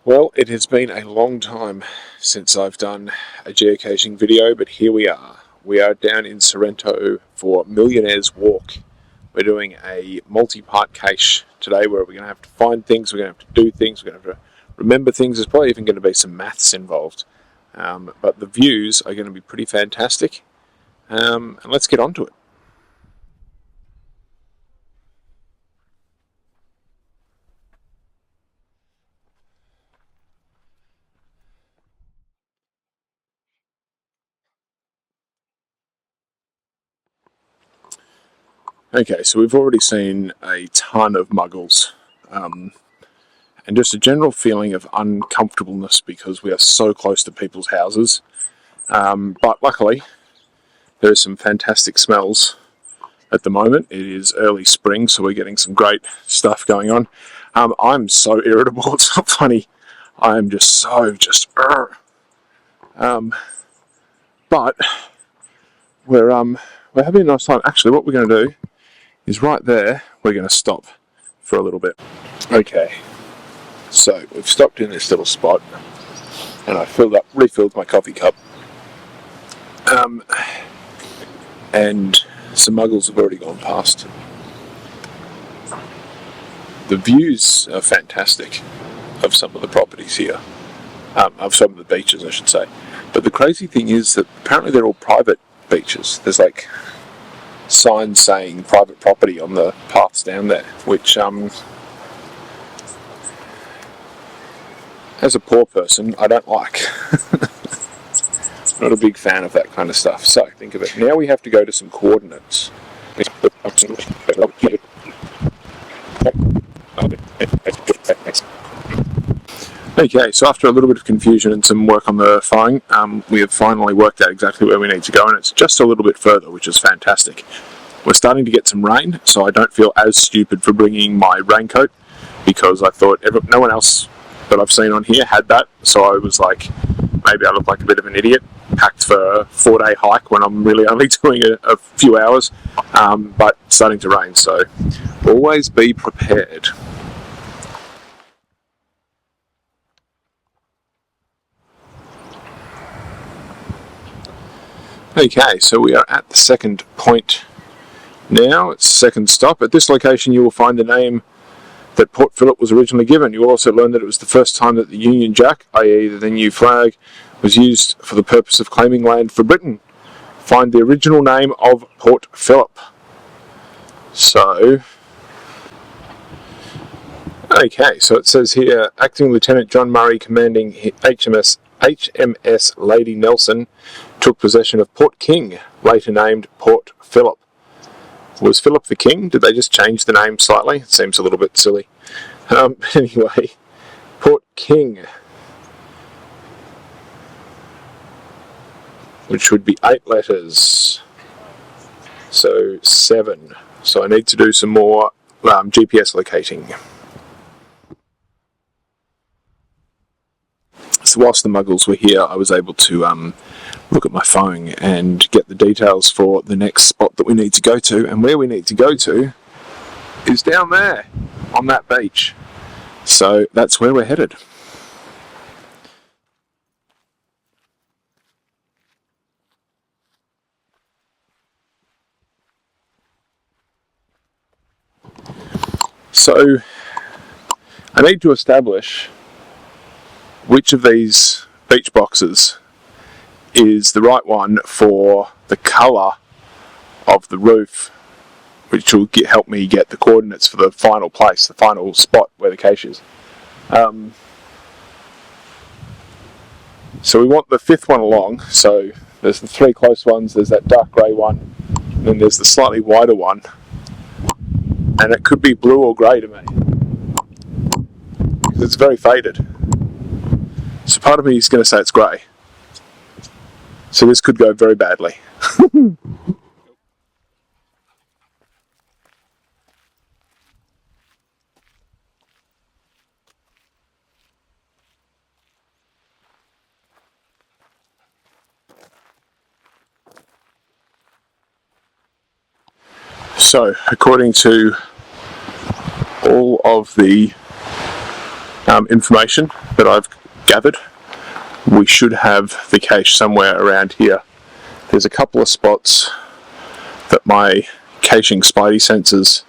Well, it has been a long time since I've done a geocaching video, but here we are. We are down in Sorrento for Millionaire's Walk. We're doing a multi-part cache today where we're going to have to find things, we're going to have to do things, we're going to have to remember things. There's probably even going to be some maths involved. But the views are going to be pretty fantastic. And let's get on to it. Okay, so we've already seen a ton of muggles. And just a general feeling of uncomfortableness because we are so close to people's houses. But luckily, there are some fantastic smells at the moment. It is early spring, so we're getting some great stuff going on. I'm so irritable, it's not funny. I am just but we're having a nice time. Actually, what we're going to do is right there, we're going to stop for a little bit. Okay. So we've stopped in this little spot, and I refilled my coffee cup, and some muggles have already gone past. The views are fantastic of some of the properties here, of some of the beaches, I should say. But the crazy thing is that apparently they're all private beaches. There's like signs saying private property on the paths down there, which as a poor person, I don't like. Not a big fan of that kind of stuff. So, think of it. Now we have to go to some coordinates. Okay, so after a little bit of confusion and some work on the phone, we have finally worked out exactly where we need to go, and it's just a little bit further, which is fantastic. We're starting to get some rain, so I don't feel as stupid for bringing my raincoat, because I thought no one else that I've seen on here had that, so I was like, maybe I look like a bit of an idiot, packed for a 4-day hike when I'm really only doing a few hours, but it's starting to rain, so always be prepared. Okay, so we are at the second point now. It's the second stop. At this location you will find the name that Port Phillip was originally given. You will also learn that it was the first time that the Union Jack, i.e. the new flag, was used for the purpose of claiming land for Britain. Find the original name of Port Phillip. So, okay, so it says here, Acting Lieutenant John Murray, commanding HMS Lady Nelson, took possession of Port King, later named Port Phillip. Was Philip the King? Did they just change the name slightly? It seems a little bit silly. Anyway, Port King, which would be 8 letters, so 7. So I need to do some more GPS locating. So whilst the muggles were here, I was able to look at my phone and get the details for the next spot that we need to go to, and where we need to go to is down there on that beach. So that's where we're headed. So I need to establish which of these beach boxes is the right one for the colour of the roof, which will help me get the coordinates for the final place, the final spot where the cache is. So we want the 5th one along, so there's the 3 close ones, there's that dark grey one, and then there's the slightly wider one, and it could be blue or grey to me, because it's very faded. So part of me is going to say it's grey. So this could go very badly. So, according to all of the information that I've gathered, we should have the cache somewhere around here. There's a couple of spots that my caching spidey sensors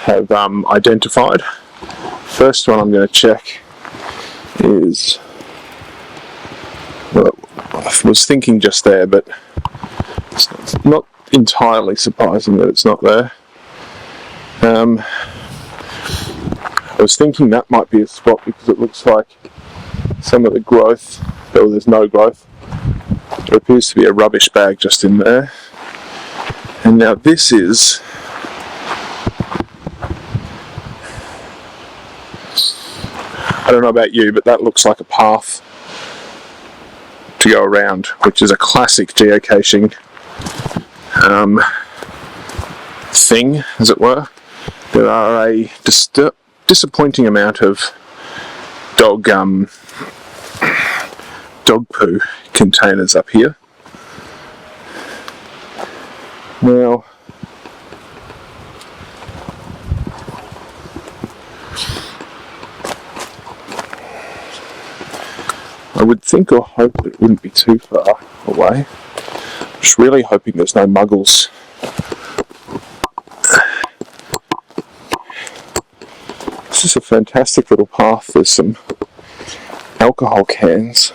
have identified. First one I'm going to check is, well, I was thinking just there, but it's not entirely surprising that it's not there. I was thinking that might be a spot because it looks like some of the growth, though there's no growth, there appears to be a rubbish bag just in there. And now this is, I don't know about you, but that looks like a path to go around, which is a classic geocaching thing, as it were. There are a disappointing amount of dog poo containers up here. Now, I would think or hope that it wouldn't be too far away. I'm just really hoping there's no muggles. This is a fantastic little path. There's some alcohol cans.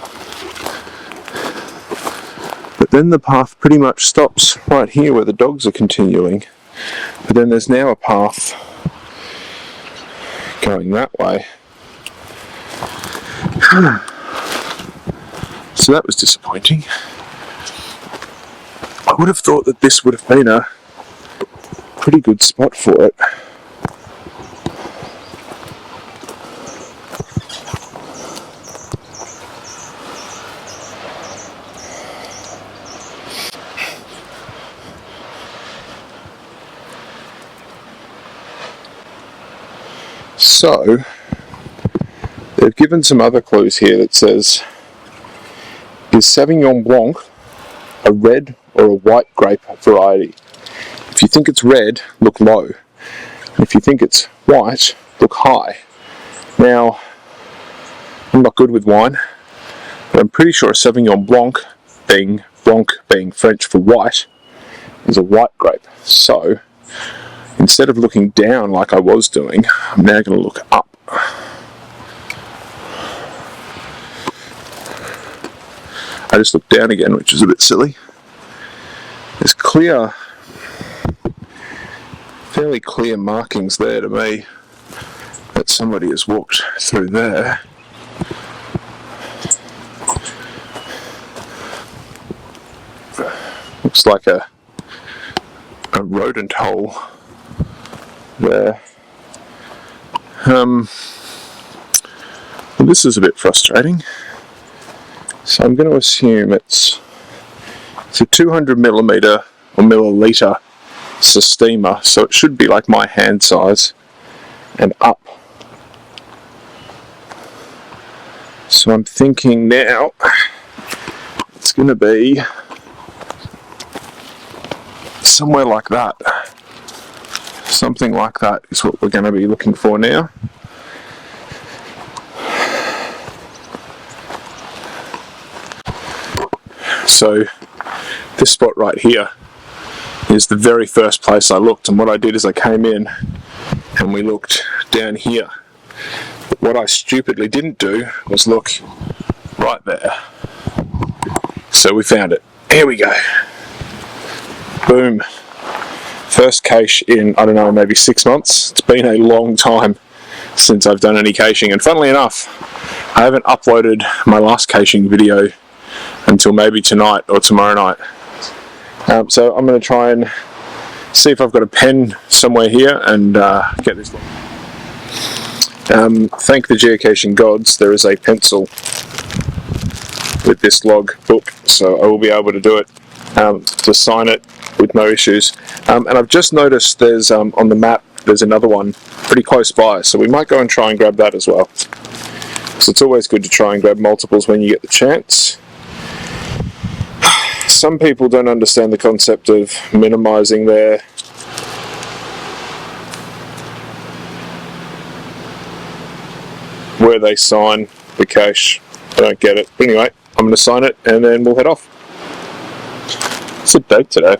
But then the path pretty much stops right here where the dogs are continuing. But then there's now a path going that way. So that was disappointing. I would have thought that this would have been a pretty good spot for it. So, they've given some other clues here that says, is Sauvignon Blanc a red or a white grape variety? If you think it's red, look low. And if you think it's white, look high. Now, I'm not good with wine, but I'm pretty sure a Sauvignon Blanc being French for white, is a white grape. So, instead of looking down like I was doing, I'm now going to look up. I just looked down again, which is a bit silly. There's fairly clear markings there to me that somebody has walked through there. Looks like a rodent hole there. Well, this is a bit frustrating. So I'm going to assume it's a 200mm or milliliter Systema, so it should be like my hand size and up. So I'm thinking now it's going to be somewhere like that. Something like that is what we're going to be looking for now. So this spot right here is the very first place I looked, and what I did is I came in and we looked down here. But what I stupidly didn't do was look right there. So we found it. Here we go. Boom. First cache in, I don't know, maybe 6 months. It's been a long time since I've done any caching, and funnily enough, I haven't uploaded my last caching video until maybe tonight or tomorrow night. So I'm going to try and see if I've got a pen somewhere here and get this one. Thank the geocaching gods, there is a pencil with this log book, so I will be able to do it, to sign it with no issues. And I've just noticed there's, on the map, there's another one pretty close by, so we might go and try and grab that as well. So it's always good to try and grab multiples when you get the chance. Some people don't understand the concept of minimizing their where they sign the cache. I don't get it. But anyway, I'm going to sign it and then we'll head off. It's a date today.